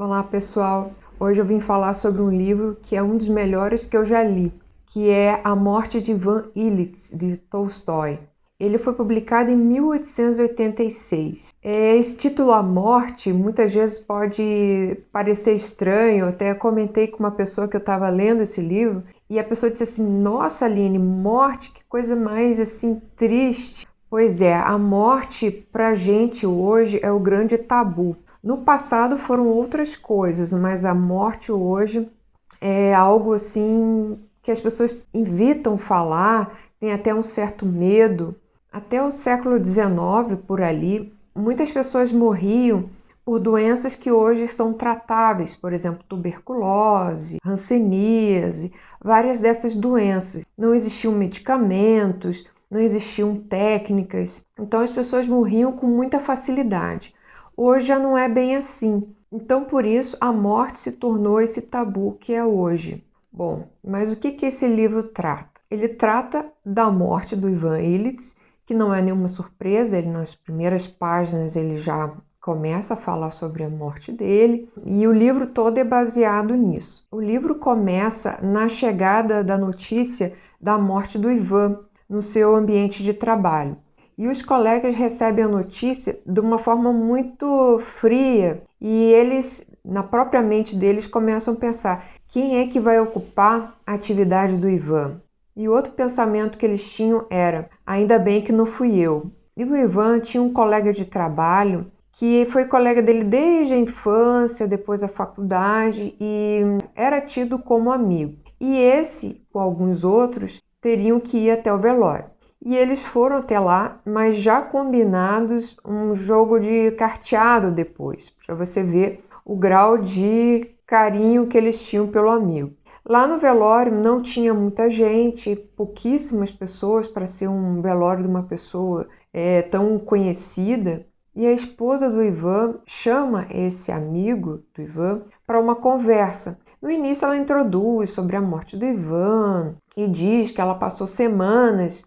Olá, pessoal. Hoje eu vim falar sobre um livro que é um dos melhores que eu já li, que é A Morte de Ivan Ilitch, de Tolstói. Ele foi publicado em 1886. Esse título, A Morte, muitas vezes pode parecer estranho. Eu até comentei com uma pessoa que eu estava lendo esse livro e a pessoa disse assim: Nossa, Aline, morte, que coisa mais assim triste. Pois é, a morte pra gente hoje é o grande tabu. No passado foram outras coisas, mas a morte hoje é algo assim que as pessoas evitam falar, tem até um certo medo. Até o século XIX, por ali, muitas pessoas morriam por doenças que hoje são tratáveis, por exemplo, tuberculose, hanseníase, várias dessas doenças. Não existiam medicamentos, não existiam técnicas, então as pessoas morriam com muita facilidade. Hoje já não é bem assim. Então, por isso, a morte se tornou esse tabu que é hoje. Bom, mas o que esse livro trata? Ele trata da morte do Ivan Ilitch, que não é nenhuma surpresa, ele nas primeiras páginas ele já começa a falar sobre a morte dele, e o livro todo é baseado nisso. O livro começa na chegada da notícia da morte do Ivan no seu ambiente de trabalho. E os colegas recebem a notícia de uma forma muito fria e eles, na própria mente deles, começam a pensar: quem é que vai ocupar a atividade do Ivan? E outro pensamento que eles tinham era: ainda bem que não fui eu. E o Ivan tinha um colega de trabalho que foi colega dele desde a infância, depois a faculdade, e era tido como amigo. E esse, com alguns outros, teriam que ir até o velório. E eles foram até lá, mas já combinados um jogo de carteado depois, para você ver o grau de carinho que eles tinham pelo amigo. Lá no velório não tinha muita gente, pouquíssimas pessoas para ser um velório de uma pessoa tão conhecida. E a esposa do Ivan chama esse amigo do Ivan para uma conversa. No início ela introduz sobre a morte do Ivan e diz que ela passou semanas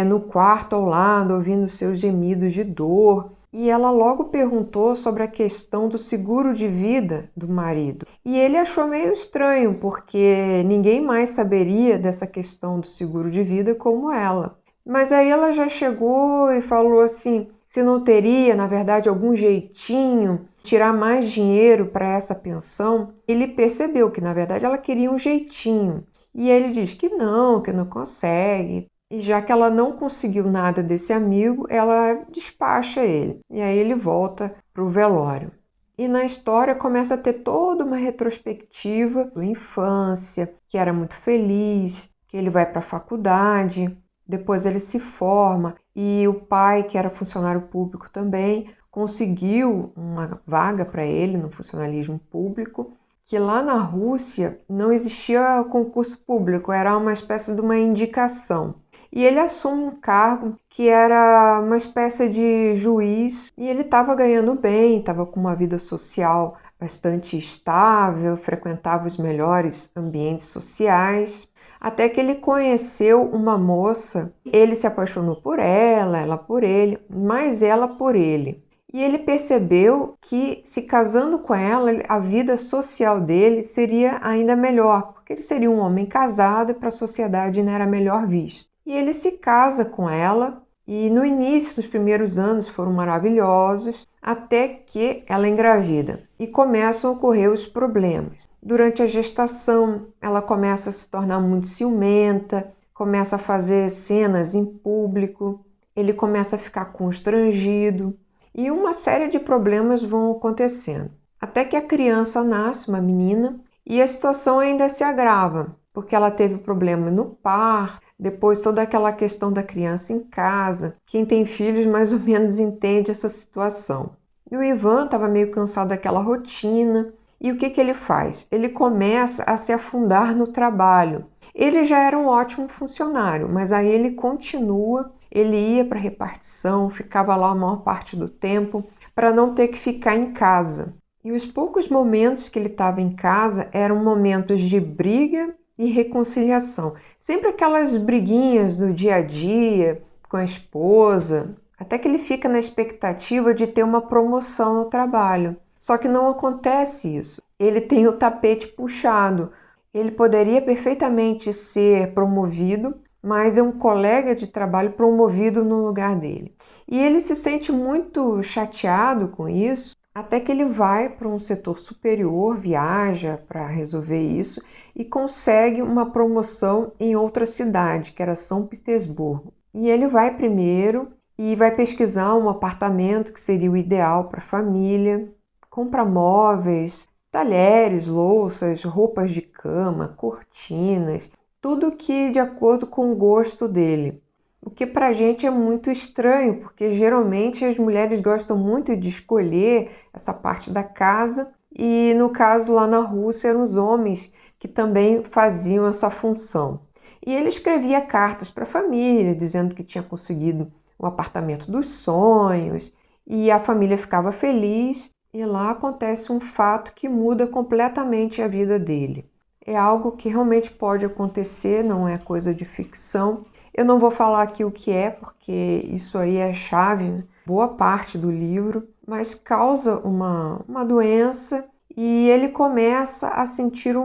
no quarto ao lado ouvindo seus gemidos de dor. E ela logo perguntou sobre a questão do seguro de vida do marido. E ele achou meio estranho, porque ninguém mais saberia dessa questão do seguro de vida como ela. Mas aí ela já chegou e falou assim, se não teria, na verdade, algum jeitinho tirar mais dinheiro para essa pensão. Ele percebeu que, na verdade, ela queria um jeitinho. E ele diz que não consegue. E já que ela não conseguiu nada desse amigo, ela despacha ele. E aí ele volta para o velório. E na história começa a ter toda uma retrospectiva da infância, que era muito feliz, que ele vai para a faculdade, depois ele se forma e o pai, que era funcionário público também, conseguiu uma vaga para ele no funcionalismo público, que lá na Rússia não existia concurso público, era uma espécie de uma indicação. E ele assume um cargo que era uma espécie de juiz e ele estava ganhando bem, estava com uma vida social bastante estável, frequentava os melhores ambientes sociais, até que ele conheceu uma moça. Ele se apaixonou por ela por ele, mas ela por ele. E ele percebeu que, se casando com ela, a vida social dele seria ainda melhor, porque ele seria um homem casado e para a sociedade não era melhor visto. E ele se casa com ela e no início dos primeiros anos foram maravilhosos, até que ela engravida e começam a ocorrer os problemas. Durante a gestação, ela começa a se tornar muito ciumenta, começa a fazer cenas em público, ele começa a ficar constrangido e uma série de problemas vão acontecendo. Até que a criança nasce, uma menina, e a situação ainda se agrava, porque ela teve problema no parto, depois toda aquela questão da criança em casa. Quem tem filhos mais ou menos entende essa situação. E o Ivan estava meio cansado daquela rotina. E o que ele faz? Ele começa a se afundar no trabalho. Ele já era um ótimo funcionário, mas aí ele continua, ele ia para a repartição, ficava lá a maior parte do tempo para não ter que ficar em casa. E os poucos momentos que ele estava em casa eram momentos de briga e reconciliação. Sempre aquelas briguinhas do dia a dia com a esposa, até que ele fica na expectativa de ter uma promoção no trabalho. Só que não acontece isso. Ele tem o tapete puxado. Ele poderia perfeitamente ser promovido, mas é um colega de trabalho promovido no lugar dele. E ele se sente muito chateado com isso, até que ele vai para um setor superior, viaja para resolver isso e consegue uma promoção em outra cidade, que era São Petersburgo. E ele vai primeiro e vai pesquisar um apartamento que seria o ideal para a família, compra móveis, talheres, louças, roupas de cama, cortinas, tudo que de acordo com o gosto dele. O que para a gente é muito estranho, porque geralmente as mulheres gostam muito de escolher essa parte da casa e no caso lá na Rússia eram os homens que também faziam essa função. E ele escrevia cartas para a família, dizendo que tinha conseguido o apartamento dos sonhos e a família ficava feliz e lá acontece um fato que muda completamente a vida dele. É algo que realmente pode acontecer, não é coisa de ficção. Eu não vou falar aqui o que é, porque isso aí é chave, boa parte do livro, mas causa uma doença e ele começa a sentir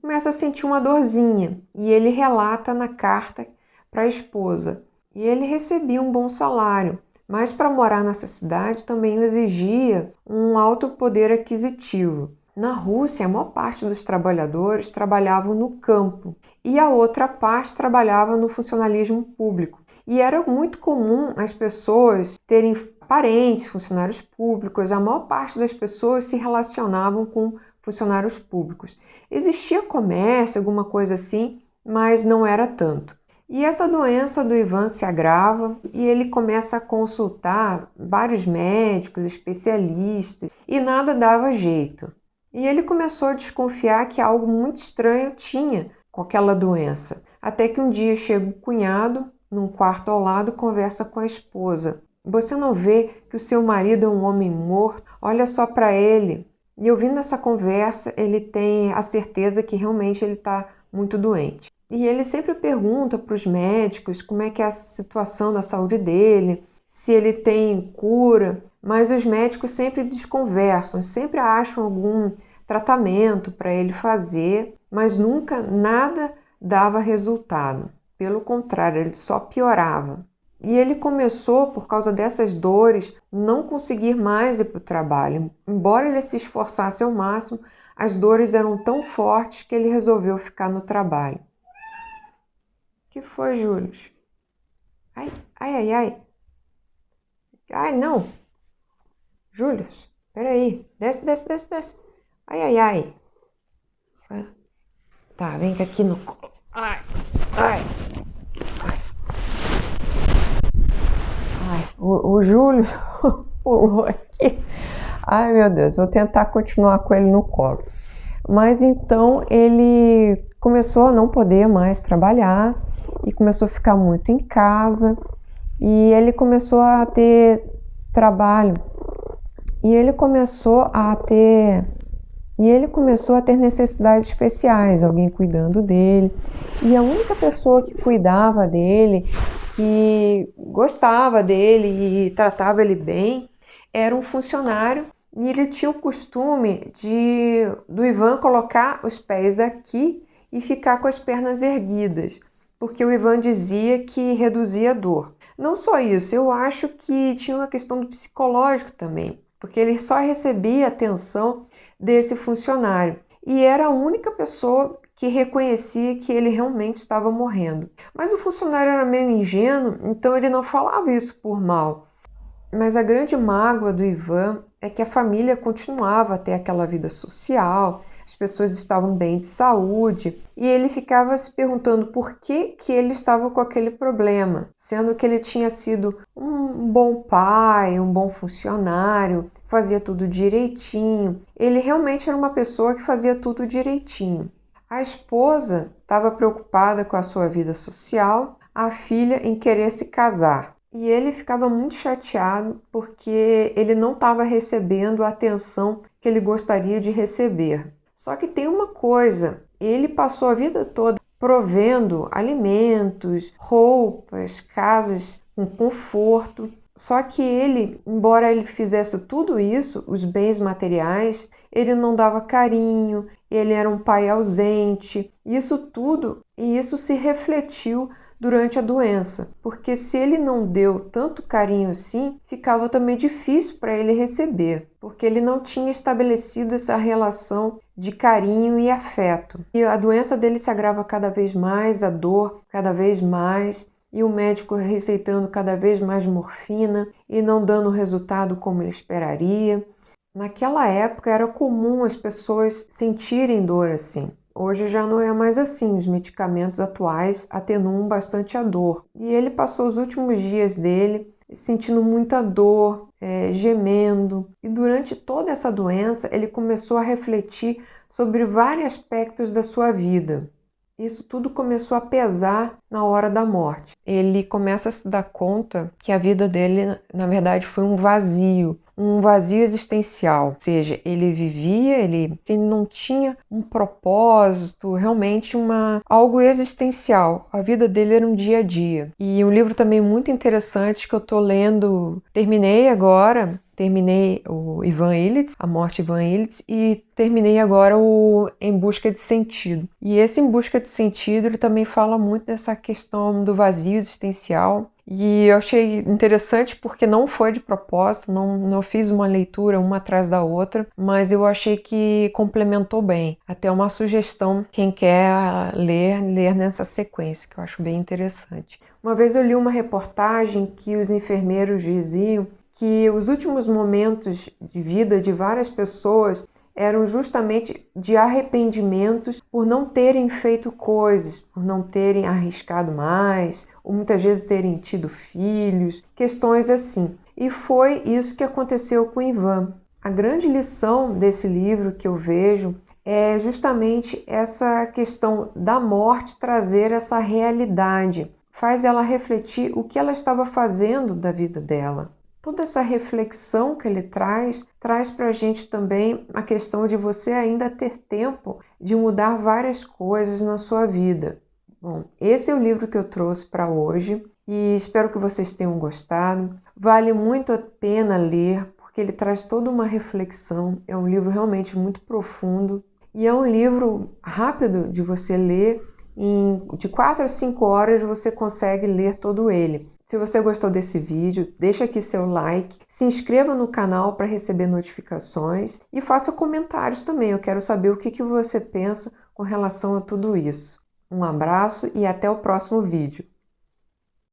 começa a sentir uma dorzinha. E ele relata na carta para a esposa. E ele recebia um bom salário, mas para morar nessa cidade também exigia um alto poder aquisitivo. Na Rússia, a maior parte dos trabalhadores trabalhavam no campo e a outra parte trabalhava no funcionalismo público. E era muito comum as pessoas terem parentes, funcionários públicos, a maior parte das pessoas se relacionavam com funcionários públicos. Existia comércio, alguma coisa assim, mas não era tanto. E essa doença do Ivan se agrava e ele começa a consultar vários médicos, especialistas e nada dava jeito. E ele começou a desconfiar que algo muito estranho tinha com aquela doença. Até que um dia chega o cunhado, num quarto ao lado, conversa com a esposa. Você não vê que o seu marido é um homem morto? Olha só para ele. E ouvindo essa conversa, ele tem a certeza que realmente ele está muito doente. E ele sempre pergunta para os médicos como é que é a situação da saúde dele, se ele tem cura, mas os médicos sempre desconversam, sempre acham algum tratamento para ele fazer, mas nunca nada dava resultado. Pelo contrário, ele só piorava. E ele começou, por causa dessas dores, não conseguir mais ir para o trabalho. Embora ele se esforçasse ao máximo, as dores eram tão fortes que ele resolveu ficar no trabalho. O que foi, Júlio? Ai, ai, ai, ai. Ai, não. Júlio, peraí. Desce, desce, desce, desce. Ai, ai, ai. Tá, vem aqui no colo. Ai, ai. Ai, o Júlio pulou aqui. Ai, meu Deus, vou tentar continuar com ele no colo. Mas então ele começou a não poder mais trabalhar e começou a ficar muito em casa e ele começou a ter trabalho e ele começou a ter necessidades especiais, alguém cuidando dele. E a única pessoa que cuidava dele, que gostava dele e tratava ele bem, era um funcionário. E ele tinha o costume do Ivan colocar os pés aqui e ficar com as pernas erguidas, porque o Ivan dizia que reduzia a dor. Não só isso, eu acho que tinha uma questão do psicológico também, porque ele só recebia atenção desse funcionário e era a única pessoa que reconhecia que ele realmente estava morrendo. Mas o funcionário era meio ingênuo, então ele não falava isso por mal. Mas a grande mágoa do Ivan é que a família continuava a ter aquela vida social, as pessoas estavam bem de saúde e ele ficava se perguntando por que ele estava com aquele problema, sendo que ele tinha sido um bom pai, um bom funcionário, fazia tudo direitinho. Ele realmente era uma pessoa que fazia tudo direitinho. A esposa estava preocupada com a sua vida social, a filha em querer se casar. E ele ficava muito chateado porque ele não estava recebendo a atenção que ele gostaria de receber. Só que tem uma coisa, ele passou a vida toda provendo alimentos, roupas, casas com conforto Só que ele, embora ele fizesse tudo isso, os bens materiais, ele não dava carinho, ele era um pai ausente, isso tudo, e isso se refletiu durante a doença, porque se ele não deu tanto carinho assim, ficava também difícil para ele receber, porque ele não tinha estabelecido essa relação de carinho e afeto. E a doença dele se agrava cada vez mais, a dor cada vez mais, e o médico receitando cada vez mais morfina e não dando o resultado como ele esperaria. Naquela época era comum as pessoas sentirem dor assim. Hoje já não é mais assim, os medicamentos atuais atenuam bastante a dor. E ele passou os últimos dias dele sentindo muita dor, gemendo. E durante toda essa doença ele começou a refletir sobre vários aspectos da sua vida. Isso tudo começou a pesar na hora da morte. Ele começa a se dar conta que a vida dele, na verdade, foi um vazio existencial. Ou seja, ele vivia, ele não tinha um propósito, realmente algo existencial. A vida dele era um dia a dia. E um livro também muito interessante que eu estou lendo, terminei o Ivan Illich, A Morte de Ivan Illich, e terminei agora o Em Busca de Sentido. E esse Em Busca de Sentido, ele também fala muito dessa questão do vazio existencial. E eu achei interessante porque não foi de propósito, não fiz uma leitura uma atrás da outra, mas eu achei que complementou bem. Até uma sugestão, quem quer ler nessa sequência, que eu acho bem interessante. Uma vez eu li uma reportagem que os enfermeiros diziam que os últimos momentos de vida de várias pessoas eram justamente de arrependimentos por não terem feito coisas, por não terem arriscado mais, ou muitas vezes terem tido filhos, questões assim. E foi isso que aconteceu com Ivan. A grande lição desse livro que eu vejo é justamente essa questão da morte trazer essa realidade. Faz ela refletir o que ela estava fazendo da vida dela. Toda essa reflexão que ele traz para a gente também a questão de você ainda ter tempo de mudar várias coisas na sua vida. Bom, esse é o livro que eu trouxe para hoje e espero que vocês tenham gostado. Vale muito a pena ler, porque ele traz toda uma reflexão. É um livro realmente muito profundo e é um livro rápido de você ler. De 4 a 5 horas você consegue ler todo ele. Se você gostou desse vídeo, deixa aqui seu like, se inscreva no canal para receber notificações e faça comentários também. Eu quero saber o que você pensa com relação a tudo isso. Um abraço e até o próximo vídeo.